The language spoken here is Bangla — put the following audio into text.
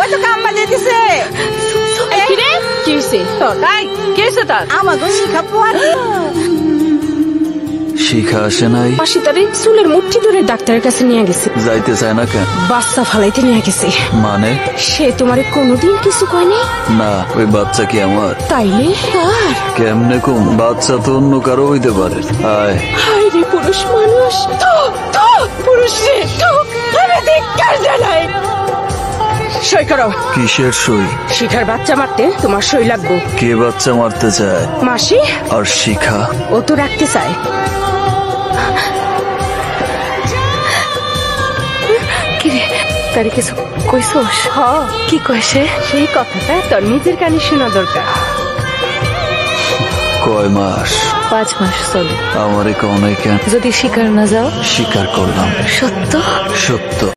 ওই তো কাম বাজে দিছে। কিরে কি হইছে তোর? কি হইছে তোর? আমাকে শিখা পোয়ার শিখা আসে নাই? মাসি তারে চুলের মুঠি ধরে ডাক্তারের কাছে নিয়ে গেছে। যাইতে চায় না কেন? বাচ্চা ফালাইতে নিয়ে গেছে। মানে? সে তোমারে কোনোদিন কিছু কয়নি? না, ওই বাচ্চা কি আমার? তাইলে আর কেমনে কম? বাচ্চা তো অন্য কারো হইতে পারে। আয় হায় রে পুরুষ মানুষ, তো পুরুষ রে, তো আমি ধিক্কার জানাই। সই করো। কিসের সই? শিখার বাচ্চা মারতে তোমার সই লাগবে। কে বাচ্চা মারতে চায়? মাসি। আর শিখা? ও তো রাখতে চায়। কিরে তার কিছু কইছস? কি কইছে? সেই কথাটা তোর নিজের কানে শোনা দরকার। কয় মাস? 5 মাস চলে। আমারে কও নাই কেন? যদি শিকার না যাও? স্বীকার করলাম। সত্য? সত্য।